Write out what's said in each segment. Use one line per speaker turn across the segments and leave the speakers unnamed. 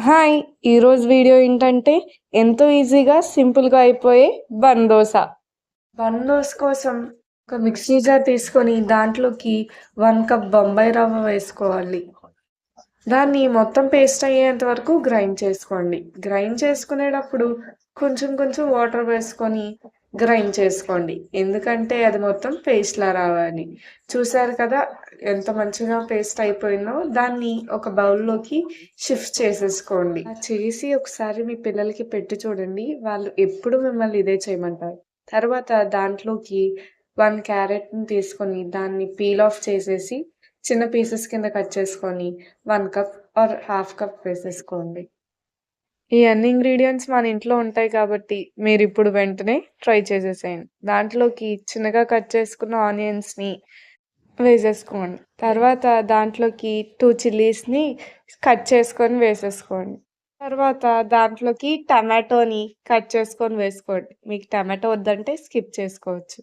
Hi! ఈరోజు video ఏంటంటే ఎంతో ఈజీగా, సింపుల్‌గా అయిపోయే బన్ దోస. బన్ దోస కోసం ఒక మిక్సీ జార్ తీసుకొని దాంట్లోకి 1 కప్ బొంబాయి రవ్వ వేసుకోవాలి. దాన్ని మొత్తం పేస్ట్ అయ్యేంత వరకు గ్రైండ్ చేసుకోండి. గ్రైండ్ చేసుకునేటప్పుడు కొంచెం కొంచెం వాటర్ వేసుకొని గ్రైండ్ చేసుకోండి. ఎందుకంటే అది మొత్తం పేస్ట్‌లా రావాలి. చూసారు కదా ఎంత మంచిగా పేస్ట్ అయిపోయిందో! దాన్ని ఒక బౌల్‌లోకి షిఫ్ట్ చేసేసుకోండి. చేసి ఒకసారి మీ పిల్లలకి పెట్టి చూడండి. వాళ్ళు ఎప్పుడు మిమ్మల్ని ఇదే చేయమంటారు. తర్వాత దాంట్లోకి 1 క్యారెట్‌ని తీసుకొని దాన్ని పీల్ ఆఫ్ చేసేసి చిన్న పీసెస్ కింద కట్ చేసుకొని 1 కప్ ఆర్ హాఫ్ కప్ వేసేసుకోండి. ఈ అన్ని ఇంగ్రీడియెంట్స్ మన ఇంట్లో ఉంటాయి కాబట్టి మీరిప్పుడు వెంటనే ట్రై చేసేసేయండి. దాంట్లోకి చిన్నగా కట్ చేసుకున్న ఆనియన్స్‌ని వేసేసుకోండి. తర్వాత దాంట్లోకి 2 చిల్లీస్‌ని కట్ చేసుకొని వేసేసుకోండి. తర్వాత దాంట్లోకి టమాటోని కట్ చేసుకొని వేసుకోండి. మీకు టమాటో వద్దంటే స్కిప్ చేసుకోవచ్చు.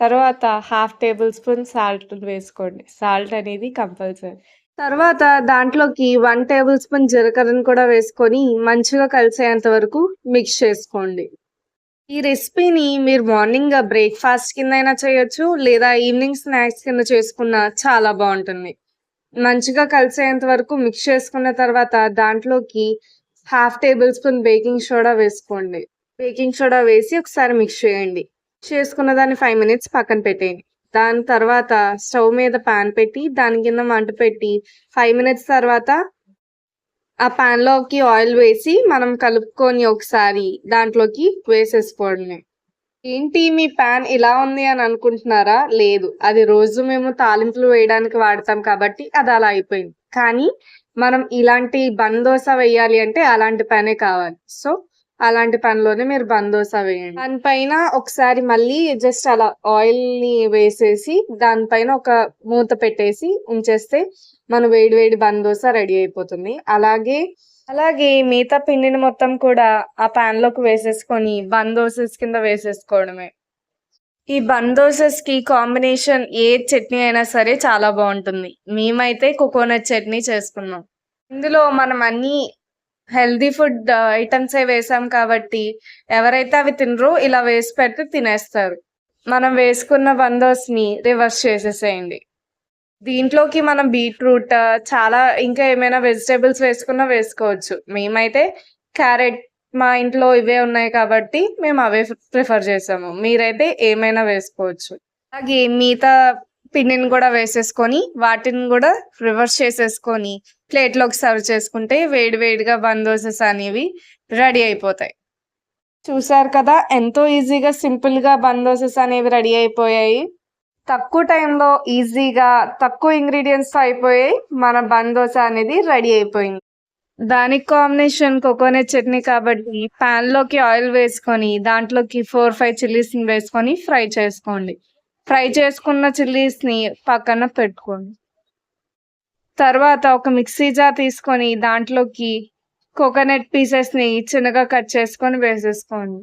తర్వాత హాఫ్ టేబుల్ స్పూన్ సాల్ట్ వేసుకోండి. సాల్ట్ అనేది కంపల్సరీ. తర్వాత దాంట్లోకి 1 టేబుల్ స్పూన్ జీలకర్రను కూడా వేసుకొని మంచిగా కలిసేంత వరకు మిక్స్ చేసుకోండి. ఈ రెసిపీని మీరు మార్నింగ్ బ్రేక్‌ఫాస్ట్ కిందైనా చేయొచ్చు, లేదా ఈవినింగ్ స్నాక్స్ కింద చేసుకున్నా చాలా బావుంటుంది. మంచిగా కలిసేంత వరకు మిక్స్ చేసుకున్న తర్వాత దాంట్లోకి half table spoon baking soda వేసుకోండి. బేకింగ్ సోడా వేసి ఒకసారి మిక్స్ చేయండి. చేసుకున్న దాన్ని 5 మినిట్స్ పక్కన పెట్టేయండి. దాని తర్వాత స్టవ్ మీద పాన్ పెట్టి దాని కింద మంట పెట్టి 5 మినిట్స్ తర్వాత ఆ పాన్‌లోకి ఆయిల్ వేసి మనం కలుపుకొని ఒకసారి దాంట్లోకి వేసేసుకోవడమే. ఏంటి మీ పాన్ ఇలా ఉంది అని అనుకుంటున్నారా? లేదు. అది రోజు మేము తాలింపులు వేయడానికి వాడతాం కాబట్టి అది అలా అయిపోయింది. కానీ మనం ఇలాంటి బన్ దోస వేయాలి అంటే అలాంటి పానే కావాలి. సో, అలాంటి పాన్‌లోనే మీరు బన్ దోస వేయండి. దానిపైన ఒకసారి మళ్ళీ జస్ట్ అలా ఆయిల్‌ని వేసేసి దానిపైన ఒక మూత పెట్టేసి ఉంచేస్తే మన వేడి వేడి బన్ దోస రెడీ అయిపోతుంది. అలాగే మిగతా పిండిని మొత్తం కూడా ఆ పాన్‌లోకి వేసేసుకొని బన్ దోసెస్ కింద వేసేసుకోవడమే. ఈ బన్ దోసెస్‌కి కాంబినేషన్ ఏ చట్నీ అయినా సరే చాలా బావుంటుంది. మేమైతే కోకోనట్ చట్నీ చేసుకున్నాం. ఇందులో మనం అన్నీ హెల్తీ ఫుడ్ ఐటెమ్సే వేసాం కాబట్టి ఎవరైతే అవి తినరో ఇలా వేసి పెడితే తినేస్తారు. మనం వేసుకున్న బన్ దోసని రివర్స్ చేసేసేయండి. దీంట్లోకి మనం బీట్రూట్ చాలా ఇంకా ఏమైనా వెజిటబుల్స్ వేసుకున్నా వేసుకోవచ్చు. మేమైతే క్యారెట్ మా ఇంట్లో ఇవే ఉన్నాయి కాబట్టి మేము అవే ప్రిఫర్ చేసాము. మీరైతే ఏమైనా వేసుకోవచ్చు. అలాగే మిగతా పిండిని కూడా వేసేసుకొని వాటిని కూడా రివర్స్ చేసేసుకొని ప్లేట్‌లోకి సర్వ్ చేసుకుంటే వేడి వేడిగా బన్ దోసెస్ అనేవి రెడీ అయిపోతాయి. చూసారు కదా ఎంతో ఈజీగా, సింపుల్‌గా బన్ దోసెస్ అనేవి రెడీ అయిపోయాయి. తక్కువ టైంలో ఈజీగా తక్కువ ఇంగ్రీడియెంట్స్‌తో అయిపోయాయి. మన బన్ దోస అనేది రెడీ అయిపోయింది. దానికి కాంబినేషన్ కోకోనట్ చట్నీ కాబట్టి పాన్‌లోకి ఆయిల్ వేసుకొని దాంట్లోకి 4, 5 చిల్లీస్‌ని వేసుకొని ఫ్రై చేసుకోండి. ఫ్రై చేసుకున్న చిల్లీస్‌ని పక్కన పెట్టుకోండి. తర్వాత ఒక మిక్సీ జార్ తీసుకొని దాంట్లోకి కోకోనట్ పీసెస్‌ని చిన్నగా కట్ చేసుకొని వేసేసుకోండి.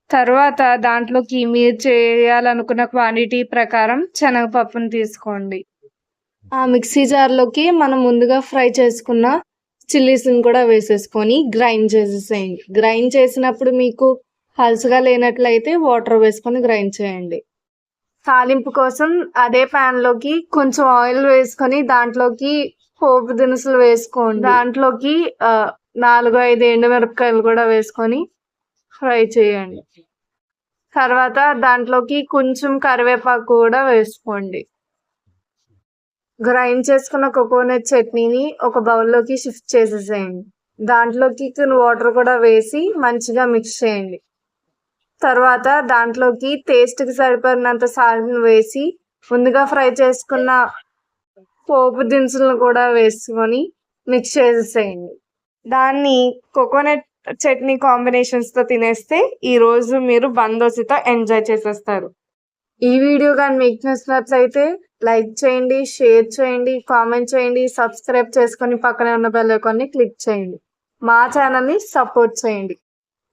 తర్వాత దాంట్లోకి మీరు చేయాలనుకున్న క్వాంటిటీ ప్రకారం శనగపప్పుని తీసుకోండి. ఆ మిక్సీ జార్‌లోకి మనం ముందుగా ఫ్రై చేసుకున్న చిల్లీస్‌ని కూడా వేసేసుకొని గ్రైండ్ చేసేసేయండి. గ్రైండ్ చేసినప్పుడు మీకు పలుచగా లేనట్లయితే వాటర్ వేసుకొని గ్రైండ్ చేయండి. తాలింపు కోసం అదే పాన్‌లోకి కొంచెం ఆయిల్ వేసుకొని దాంట్లోకి పోపు దినుసులు వేసుకోండి. దాంట్లోకి 4, 5 ఎండుమిరపకాయలు కూడా వేసుకొని ఫ్రై చేయండి. తర్వాత దాంట్లోకి కొంచెం కరివేపాకు కూడా వేసుకోండి. గ్రైండ్ చేసుకున్న కోకోనట్ చట్నీని ఒక బౌల్‌లోకి షిఫ్ట్ చేసేసేయండి. దాంట్లోకి కొన్ని వాటర్ కూడా వేసి మంచిగా మిక్స్ చేయండి. తర్వాత దాంట్లోకి టేస్ట్‌కి సరిపడినంత సాల్ట్‌ని వేసి ముందుగా ఫ్రై చేసుకున్న పోపు దినుసులను కూడా వేసుకొని మిక్స్ చేసేసేయండి. దాన్ని కోకోనట్ చట్నీ కాంబినేషన్స్‌తో తినేస్తే ఈరోజు మీరు బన్ దోసతో ఎంజాయ్ చేసేస్తారు. ఈ వీడియో గాని మీకు నచ్చినట్లయితే లైక్ చేయండి, షేర్ చేయండి, కామెంట్ చేయండి, సబ్స్క్రైబ్ చేసుకొని పక్కనే ఉన్న బెల్ ఐకాన్ని క్లిక్ చేయండి. మా ఛానల్‌ని సపోర్ట్ చేయండి.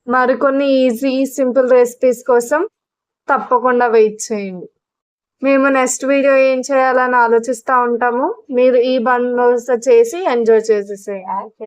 మరికొన్ని ఈజీ, సింపుల్ రెసిపీస్ కోసం తప్పకుండా వెయిట్ చేయండి. మేము నెక్స్ట్ వీడియో ఏం చేయాలని ఆలోచిస్తూ ఉంటాము. మీరు ఈ బన్ దోస చేసి ఎంజాయ్ చేసేసేయండి.